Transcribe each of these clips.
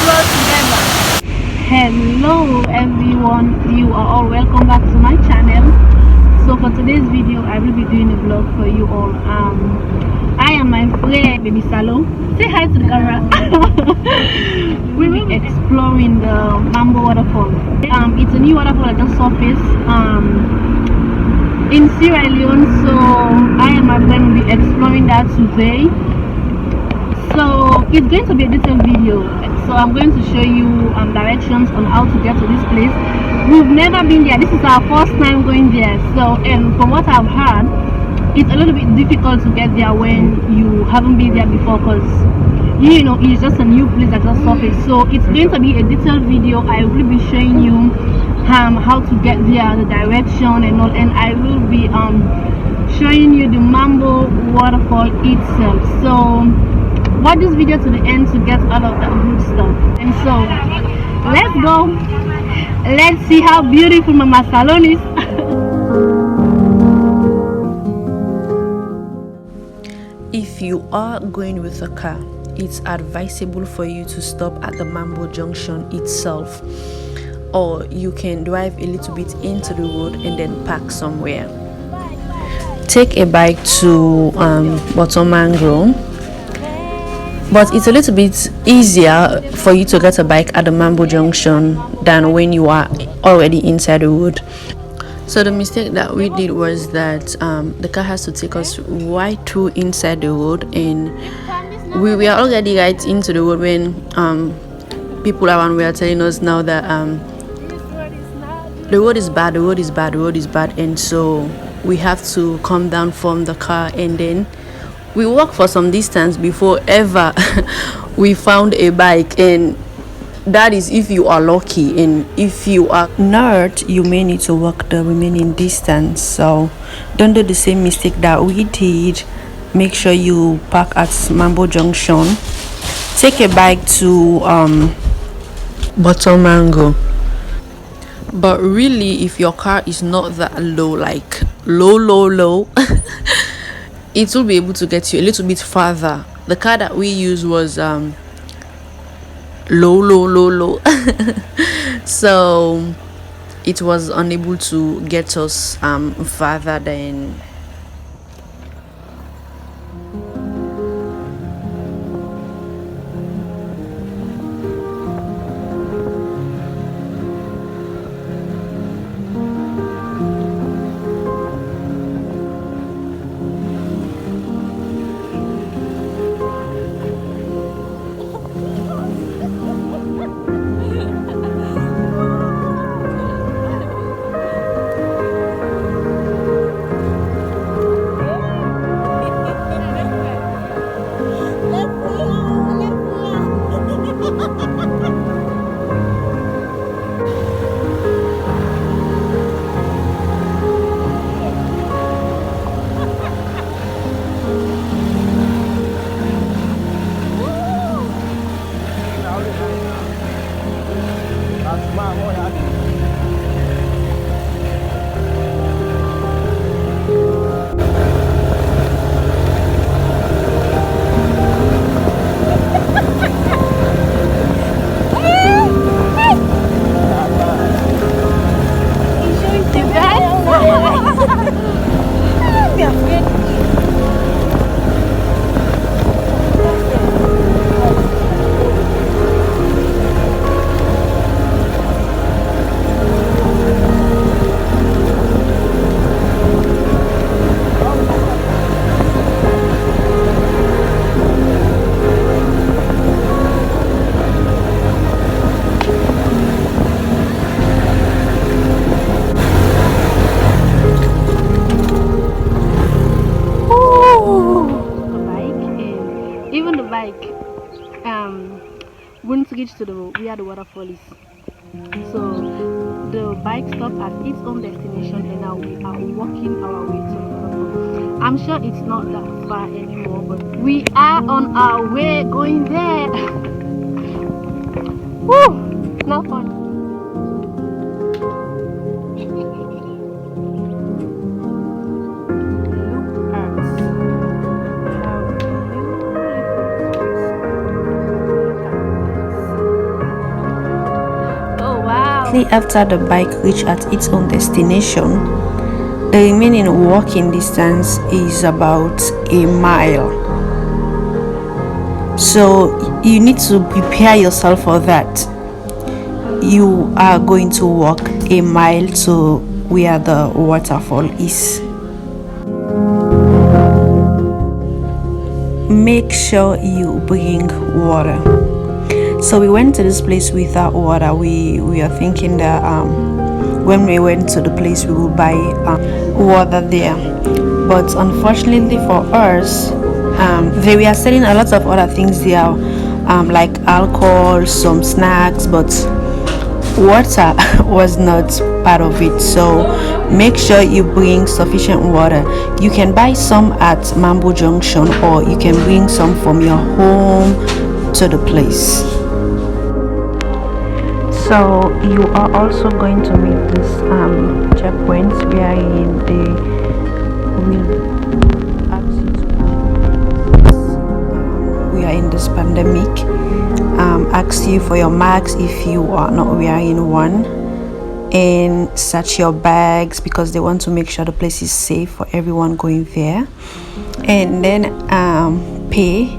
grow together. Hello everyone, you are all welcome back to my channel. So for today's video I will be doing a vlog for you all. I am my friend baby Salo. Say hi to the camera. We will be exploring the Mambo waterfall. It's a new waterfall that just surfaced in Sierra Leone, so I and my friend will be exploring that today. So it's going to be a detailed video, so I'm going to show you directions on how to get to this place. We've never been there, this is our first time going there. So, and from what I've heard, it's a little bit difficult to get there when you haven't been there before, because you know it's just a new place that just surfaced. So it's going to be a detailed video. I will be showing you how to get there, the direction and all, and I will be showing you the Mambo waterfall itself. So watch this video to the end to get all of that good stuff. And so let's go, let's see how beautiful Mama Salon is. If you are going with a car, it's advisable for you to stop at the Mambo junction itself, or you can drive a little bit into the road and then park somewhere. Take a bike to Mango, but it's a little bit easier for you to get a bike at the Mambo junction than when you are already inside the road. So the mistake that we did was that the car has to take us right through inside the road, and we were already right into the road when people around were telling us now that the road is bad, the road is bad, the road is bad, and so we have to come down from the car, and then we walked for some distance before ever we found a bike. And that is if you are lucky, and if you are not, you may need to walk the remaining distance. So don't do the same mistake that we did. Make sure you park at Mambo junction, take a bike to Mango. But really, if your car is not that low, like low it will be able to get you a little bit farther. The car that we used was low so it was unable to get us farther than. Wouldn't reach to where the waterfall is. So the bike stopped at its own destination, and now we are walking our way to the waterfall. I'm sure it's not that far anymore, but we are on our way going there. Woo! Not fun. Immediately after the bike reached at its own destination, the remaining walking distance is about a mile. So you need to prepare yourself for that. You are going to walk a mile to where the waterfall is. Make sure you bring water. So we went to this place without water. We are thinking that when we went to the place we will buy water there, but unfortunately for us, they were selling a lot of other things there, like alcohol, some snacks, but water was not part of it. So make sure you bring sufficient water. You can buy some at Mambo Junction, or you can bring some from your home to the place. So you are also going to meet this checkpoint where they will ask you to, we are in this pandemic, ask you for your mask if you are not wearing one, and search your bags because they want to make sure the place is safe for everyone going there. And then pay.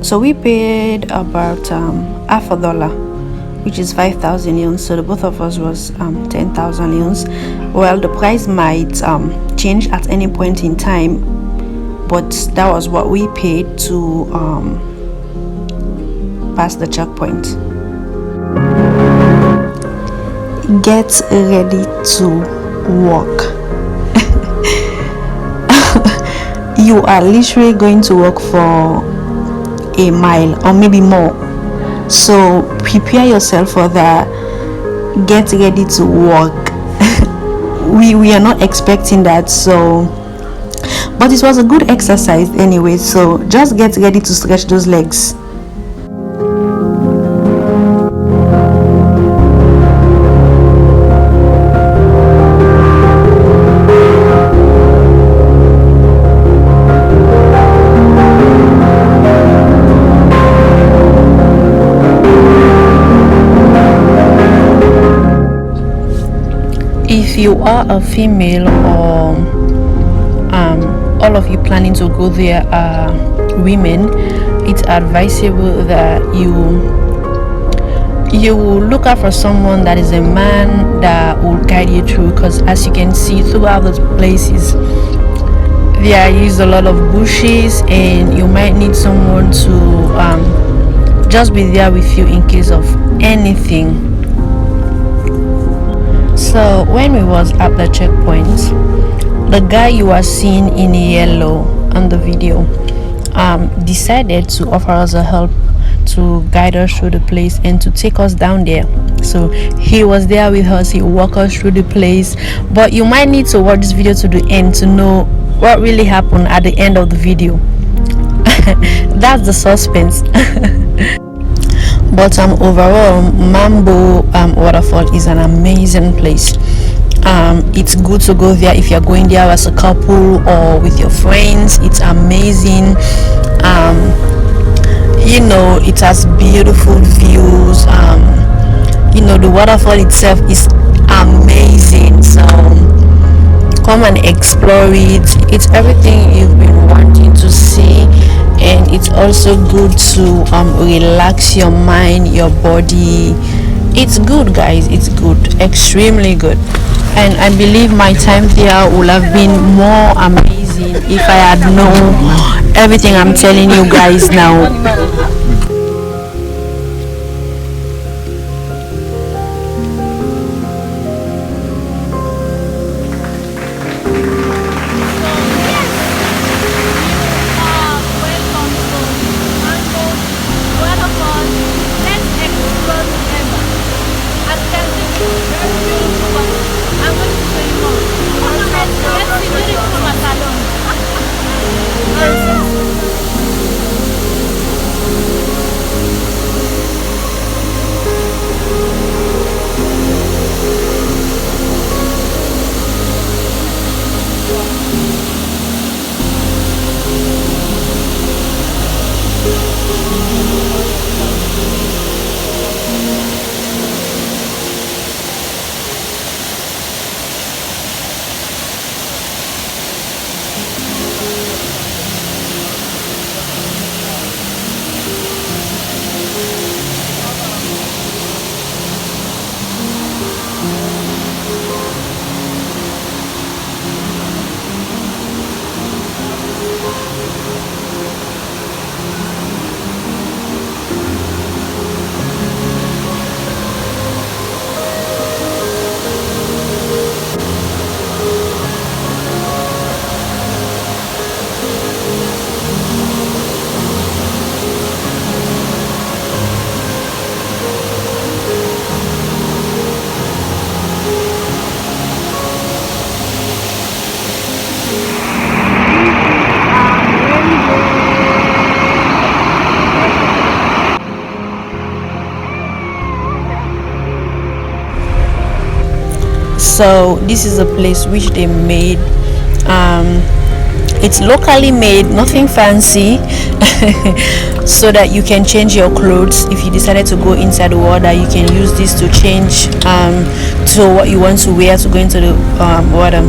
So we paid about $50, which is 5,000 yuns. So the both of us was 10,000 yuns. Well, the price might change at any point in time, but that was what we paid to pass the checkpoint. Get ready to walk. You are literally going to walk for a mile or maybe more. So prepare yourself for that. Get ready to walk. we are not expecting that, so but it was a good exercise anyway, so just get ready to stretch those legs. If you are a female, or all of you planning to go there are women, it's advisable that you look out for someone that is a man that will guide you through, because as you can see throughout those places there is a lot of bushes, and you might need someone to just be there with you in case of anything. So when we was at the checkpoint, the guy you are seeing in yellow on the video decided to offer us a help to guide us through the place and to take us down there. So he was there with us, he walked us through the place, but you might need to watch this video to the end to know what really happened at the end of the video. That's the suspense. But overall, Mambo waterfall is an amazing place. It's good to go there if you're going there as a couple or with your friends. It's amazing. You know, it has beautiful views. You know, the waterfall itself is amazing, so come and explore it. It's everything you've been wanting to see, and it's also good to relax your mind, your body. It's good, guys. It's good, extremely good. And I believe my time there would have been more amazing if I had known everything I'm telling you guys now. So this is a place which they made. It's locally made, nothing fancy. So that you can change your clothes. If you decided to go inside the water, you can use this to change to what you want to wear to go into the water.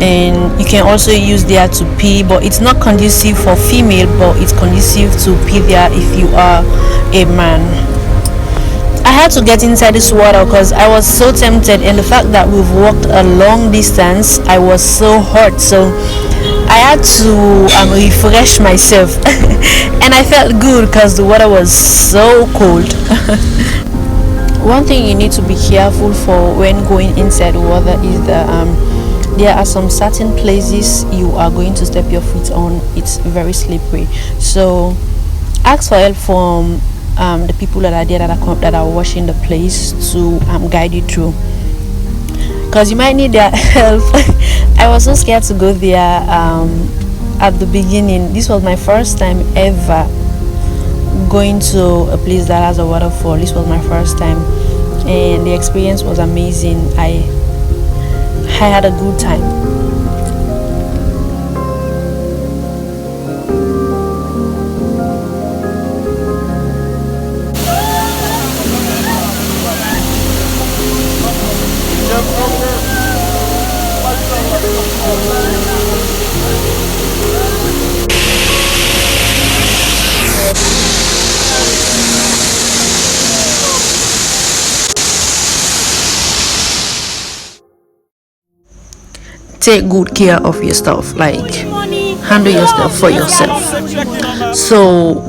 And you can also use there to pee, but it's not conducive for female, but it's conducive to pee there if you are a man. I had to get inside this water because I was so tempted, and the fact that we've walked a long distance, I was so hot, so I had to refresh myself. And I felt good because the water was so cold. One thing you need to be careful for when going inside the water is that there are some certain places you are going to step your feet on. It's very slippery, so ask for help from the people that are there that are washing the place to guide you through, because you might need their help. I was so scared to go there at the beginning. This was my first time ever going to a place that has a waterfall. This was my first time, and the experience was amazing. I had a good time. Take good care of your stuff, like handle your stuff for yourself. So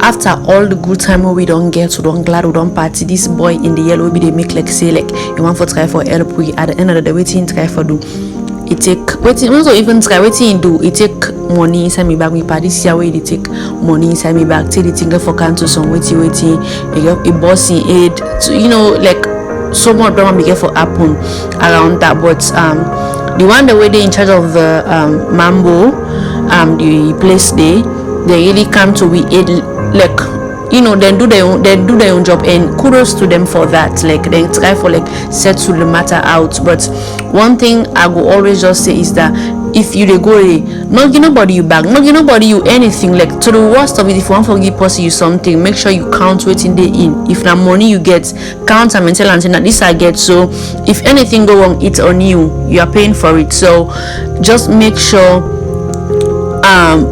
after all the good time we don't get, we don't glad, we don't party, this boy in the yellow be they make like say like you want for try for help, we at the end of the day waiting try for do it take waiting also even try waiting do it take money inside me bag. Me party this year where they take money inside me bag, take the thing for cancel some waiting a boss in aid to, you know, like so much drama be careful happen around that. But the one the way they in charge of the Mambo the place they really come to we aid, like, you know, then do their own job, and kudos to them for that. Like they try for like settle the matter out. But one thing I will always just say is that if you go not give nobody you back, not give nobody you anything, like to the worst of it, if you want to give person you something, make sure you count waiting day in. If na money you get, count and tell and say that this I get, so if anything go wrong, it's on you are paying for it. So just make sure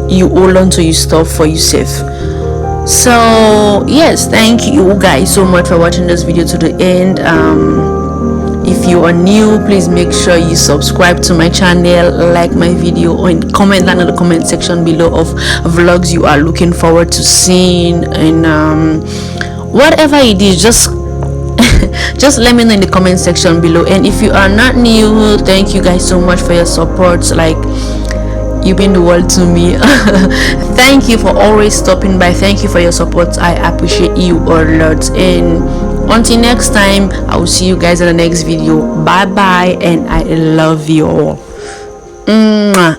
you hold on to your stuff for yourself. So yes, thank you guys so much for watching this video to the end. If you are new, please make sure you subscribe to my channel, like my video, and comment down in the comment section below of vlogs you are looking forward to seeing, and whatever it is, just just let me know in the comment section below. And if you are not new, thank you guys so much for your support. Like, you've been the world to me. Thank you for always stopping by. Thank you for your support. I appreciate you a lot. And until next time, I will see you guys in the next video. Bye bye, and I love you all. Mwah.